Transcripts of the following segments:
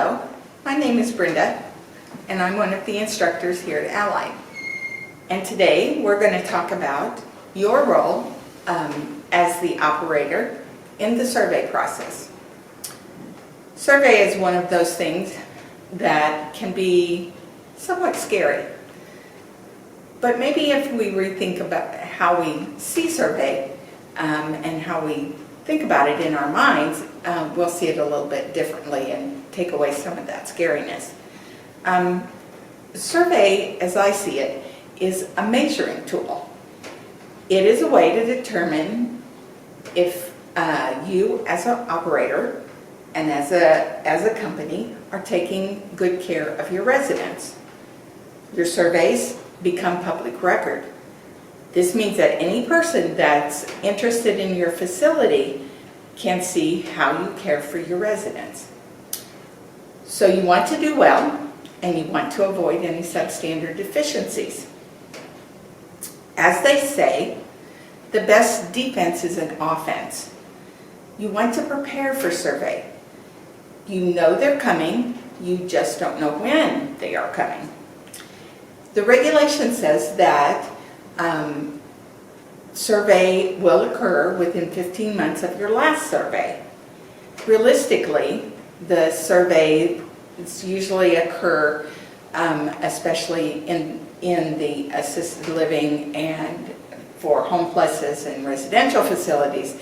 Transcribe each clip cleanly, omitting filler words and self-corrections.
Hello, my name is Brenda, and I'm one of the instructors here at Allied. And today we're going to talk about your role as the operator in the survey process. Survey is one of those things that can be somewhat scary. But maybe if we rethink about how we see survey and how we think about it in our minds, we'll see it a little bit differently and take away some of that scariness. Survey, as I see it, is a measuring tool. It is a way to determine if you as an operator and as a company are taking good care of your residents. Your surveys become public record. This means that any person that's interested in your facility can see how you care for your residents. So you want to do well, and you want to avoid any substandard deficiencies. As they say, the best defense is an offense. You want to prepare for survey. You know they're coming, you just don't know when they are coming. The regulation says that survey will occur within 15 months of your last survey. Realistically, the surveys usually occur, especially in the assisted living and for home pluses and residential facilities,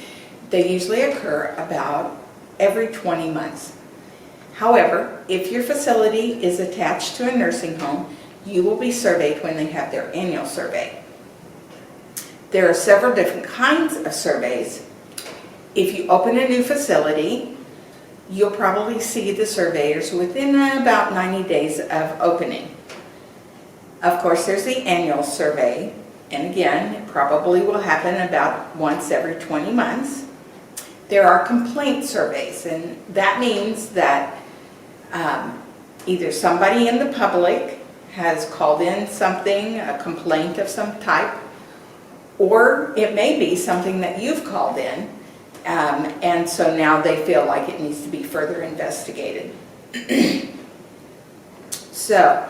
they usually occur about every 20 months. However, if your facility is attached to a nursing home, you will be surveyed when they have their annual survey. There are several different kinds of surveys. If you open a new facility, you'll probably see the surveyors within about 90 days of opening. Of course, there's the annual survey, and again, it probably will happen about once every 20 months. There are complaint surveys, and that means that either somebody in the public has called in something, a complaint of some type, or it may be something that you've called in, and so now they feel like it needs to be further investigated. So,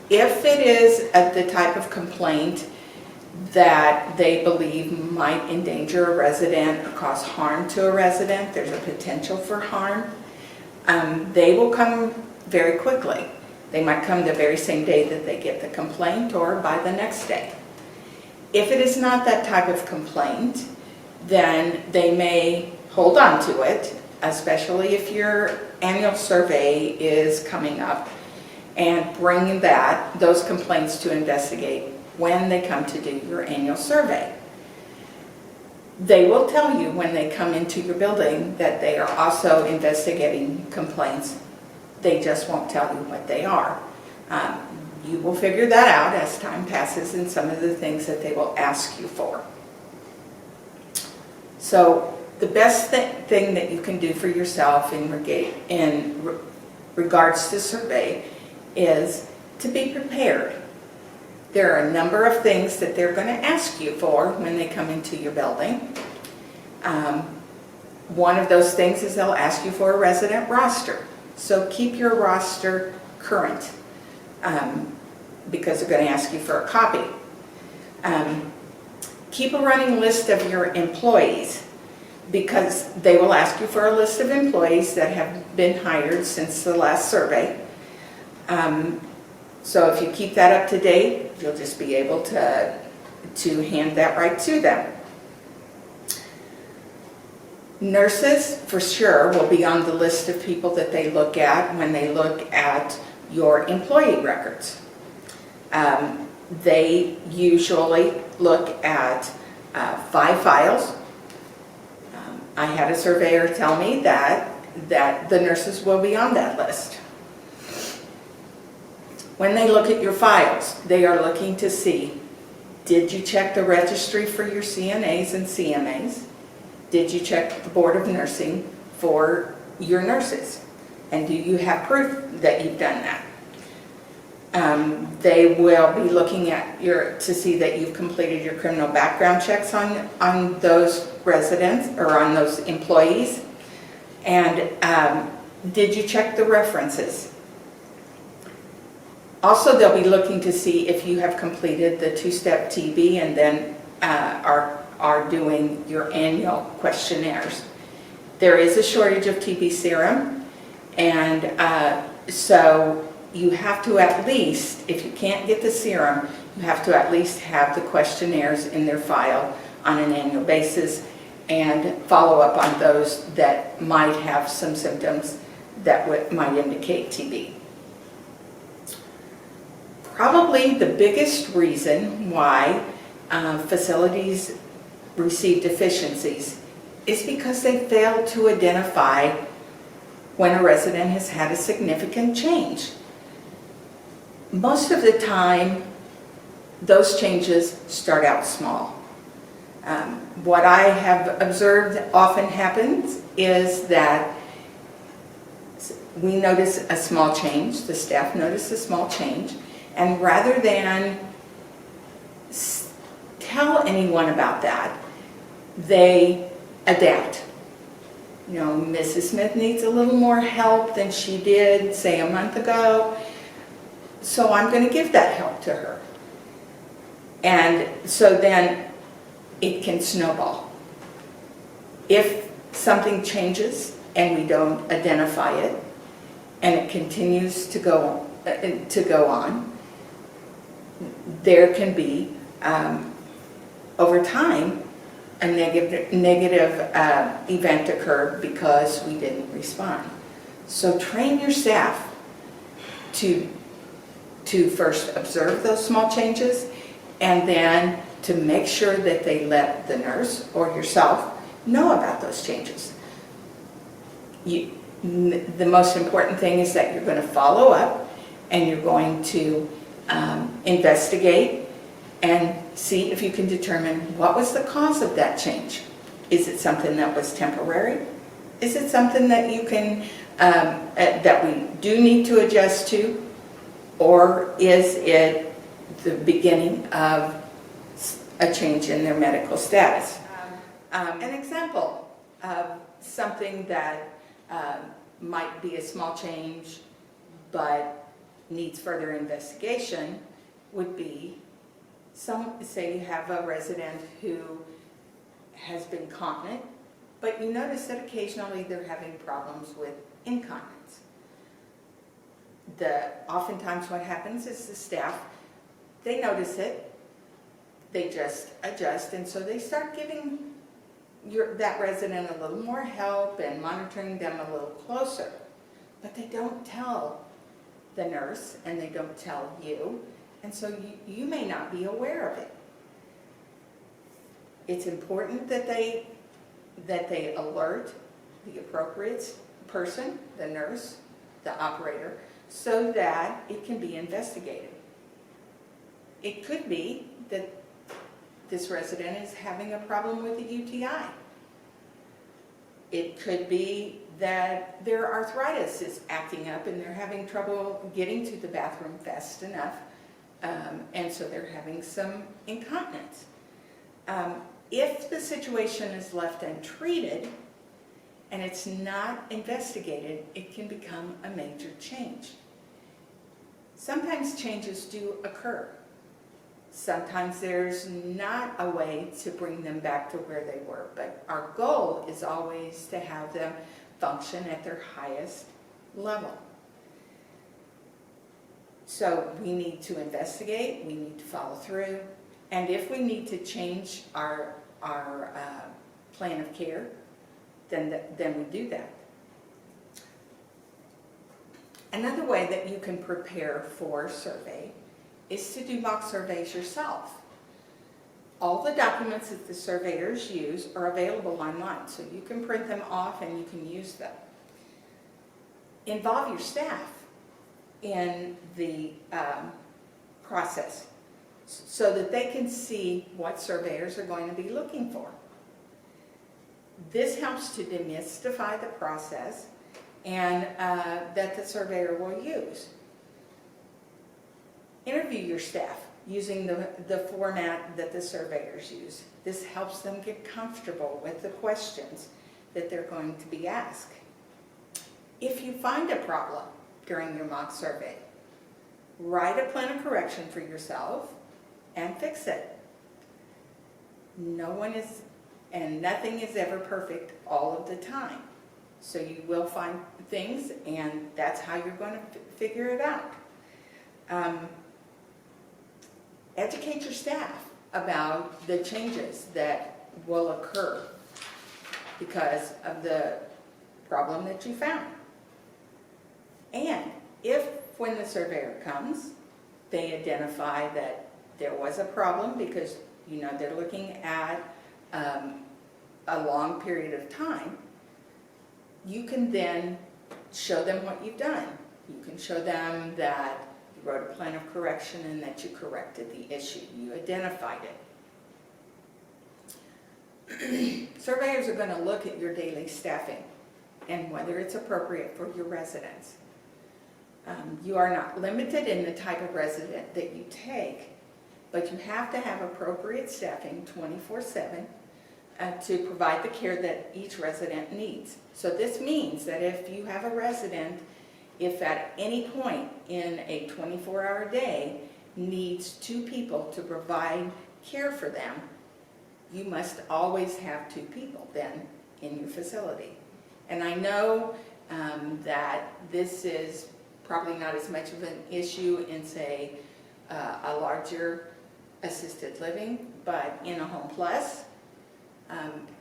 if it is the type of complaint that they believe might endanger a resident or cause harm to a resident, there's a potential for harm, they will come very quickly. They might come the very same day that they get the complaint or by the next day. If it is not that type of complaint, then they may hold on to it, especially if your annual survey is coming up, and bring those complaints to investigate when they come to do your annual survey. They will tell you when they come into your building that they are also investigating complaints. They just won't tell you what they are. You will figure that out as time passes and some of the things that they will ask you for. So the best thing that you can do for yourself in regards to survey is to be prepared. There are a number of things that they're going to ask you for when they come into your building. One of those things is they'll ask you for a resident roster. So keep your roster current because they're going to ask you for a copy. Keep a running list of your employees because they will ask you for a list of employees that have been hired since the last survey. So if you keep that up to date, you'll just be able to hand that right to them. Nurses, for sure, will be on the list of people that they look at when they look at your employee records. They usually look at 5 files. I had a surveyor tell me that the nurses will be on that list. When they look at your files, they are looking to see, did you check the registry for your CNAs and CMAs? Did you check the Board of Nursing for your nurses? And do you have proof that you've done that? They will be looking at to see that you've completed your criminal background checks on those residents or on those employees. And Did you check the references? Also, they'll be looking to see if you have completed the two-step TB and then are doing your annual questionnaires. There is a shortage of TB serum, and so you have to at least, if you can't get the serum, you have to at least have the questionnaires in their file on an annual basis and follow up on those that might have some symptoms that might indicate TB. Probably the biggest reason why facilities receive deficiencies is because they fail to identify when a resident has had a significant change. Most of the time, those changes start out small. What I have observed often happens is that we notice a small change, the staff notice a small change, and rather than tell anyone about that, they adapt. You know, Mrs. Smith needs a little more help than she did, say, a month ago, so I'm going to give that help to her. And so then it can snowball. If something changes and we don't identify it, and it continues to go on, there can be, over time, a negative event occur because we didn't respond. So train your staff to first observe those small changes, and then to make sure that they let the nurse or yourself know about those changes. The most important thing is that you're going to follow up and you're going to investigate and see if you can determine what was the cause of that change. Is it something that was temporary? Is it something that you can that we do need to adjust to, or is it the beginning of a change in their medical status? An example of something that might be a small change but needs further investigation would be, say you have a resident who has been continent, but you notice that occasionally they're having problems with incontinence. Oftentimes what happens is the staff, they notice it, they just adjust, and so they start giving that resident a little more help and monitoring them a little closer. But they don't tell the nurse and they don't tell you, and so you may not be aware of it. It's important that they alert the appropriate person, the nurse, the operator, so that it can be investigated. It could be that this resident is having a problem with a UTI. It could be that their arthritis is acting up and they're having trouble getting to the bathroom fast enough, and so they're having some incontinence. If the situation is left untreated and it's not investigated, it can become a major change. Sometimes changes do occur. Sometimes there's not a way to bring them back to where they were, but our goal is always to have them function at their highest level. So we need to investigate, we need to follow through, and if we need to change our plan of care, then we do that. Another way that you can prepare for survey is to do mock surveys yourself. All the documents that the surveyors use are available online, so you can print them off and you can use them. Involve your staff in the process so that they can see what surveyors are going to be looking for. This helps to demystify the process and that the surveyor will use. Interview your staff using the format that the surveyors use. This helps them get comfortable with the questions that they're going to be asked. If you find a problem during your mock survey, write a plan of correction for yourself and fix it. No one is, and nothing is ever perfect all of the time. So you will find things, and that's how you're going to figure it out. Educate your staff about the changes that will occur because of the problem that you found. And if, when the surveyor comes, they identify that there was a problem because, you know, they're looking at a long period of time, you can then show them what you've done. You can show them that you wrote a plan of correction and that you corrected the issue. You identified it. Surveyors are going to look at your daily staffing and whether it's appropriate for your residents. You are not limited in the type of resident that you take, but you have to have appropriate staffing 24/7 to provide the care that each resident needs. So this means that if you have a resident, if at any point in a 24-hour day needs 2 people to provide care for them, you must always have 2 people then in your facility. And I know that this is probably not as much of an issue in, say, a larger assisted living, but in a home plus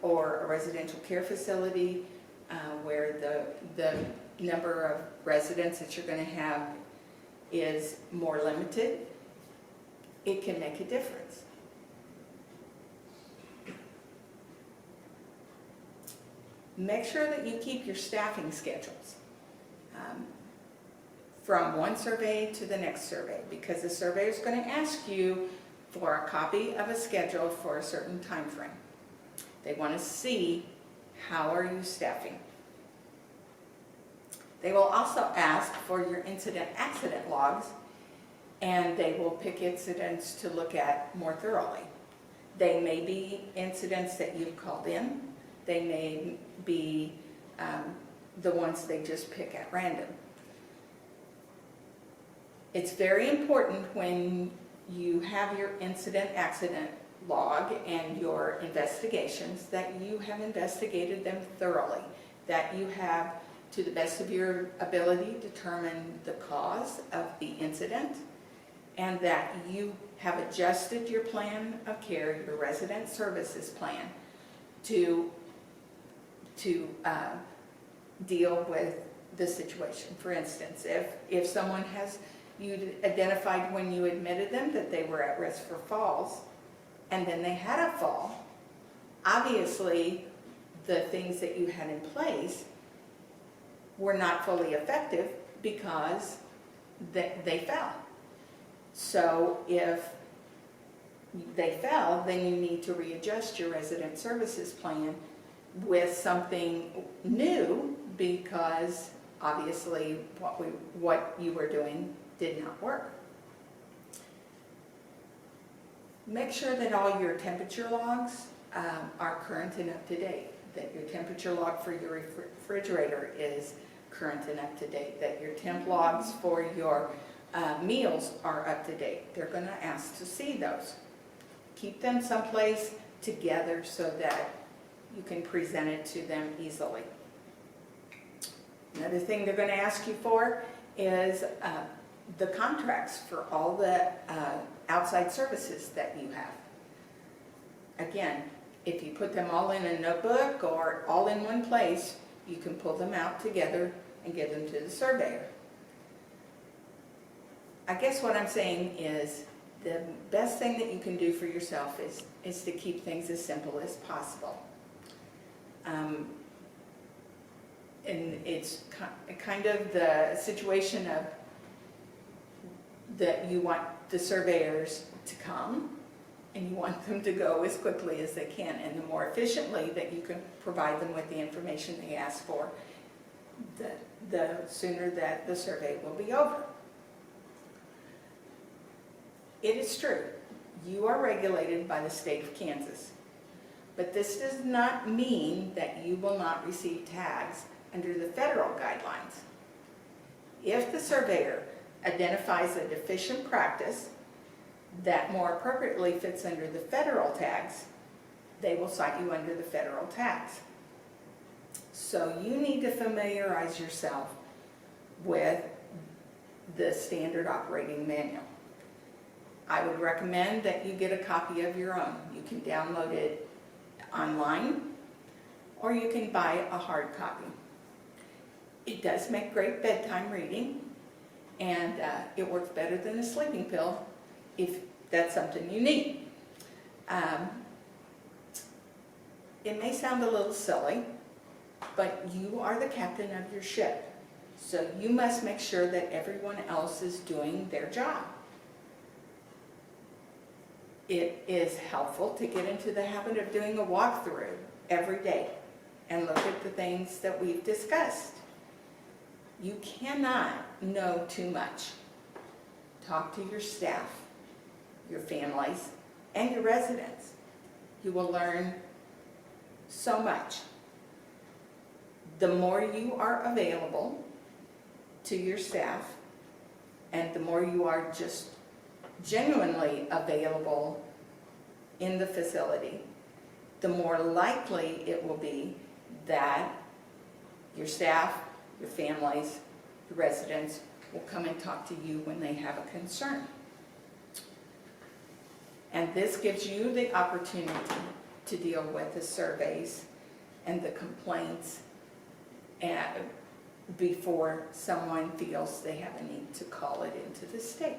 or a residential care facility where the number of residents that you're going to have is more limited, it can make a difference. Make sure that you keep your staffing schedules from one survey to the next survey, because the surveyor is going to ask you for a copy of a schedule for a certain time frame. They want to see how are you staffing. They will also ask for your incident-accident logs, and they will pick incidents to look at more thoroughly. They may be incidents that you've called in. They may be the ones they just pick at random. It's very important when you have your incident-accident log and your investigations that you have investigated them thoroughly, that you have, to the best of your ability, determined the cause of the incident, and that you have adjusted your plan of care, your resident services plan, to deal with the situation. For instance, if someone you identified when you admitted them that they were at risk for falls, and then they had a fall, obviously the things that you had in place were not fully effective because they fell. So if they fell, then you need to readjust your resident services plan with something new, because obviously what you were doing did not work. Make sure that all your temperature logs are current and up to date, that your temperature log for your refrigerator is current and up to date, that your temp logs for your meals are up to date. They're going to ask to see those. Keep them someplace together so that you can present it to them easily. Another thing they're going to ask you for is the contracts for all the outside services that you have. Again, if you put them all in a notebook or all in one place, you can pull them out together and give them to the surveyor. I guess what I'm saying is the best thing that you can do for yourself is to keep things as simple as possible. And it's kind of the situation of that you want the surveyors to come and you want them to go as quickly as they can, and the more efficiently that you can provide them with the information they ask for, the sooner that the survey will be over. It is true, you are regulated by the state of Kansas, but this does not mean that you will not receive tags under the federal guidelines. If the surveyor identifies a deficient practice that more appropriately fits under the federal tags, they will cite you under the federal tags. So you need to familiarize yourself with the standard operating manual. I would recommend that you get a copy of your own. You can download it online, or you can buy a hard copy. It does make great bedtime reading, and it works better than a sleeping pill if that's something you need. It may sound a little silly, but you are the captain of your ship, so you must make sure that everyone else is doing their job. It is helpful to get into the habit of doing a walkthrough every day and look at the things that we've discussed. You cannot know too much. Talk to your staff, your families, and your residents. You will learn so much. The more you are available to your staff, and the more you are just genuinely available in the facility, the more likely it will be that your staff, your families, your residents will come and talk to you when they have a concern. And this gives you the opportunity to deal with the surveys and the complaints before someone feels they have a need to call it into the state.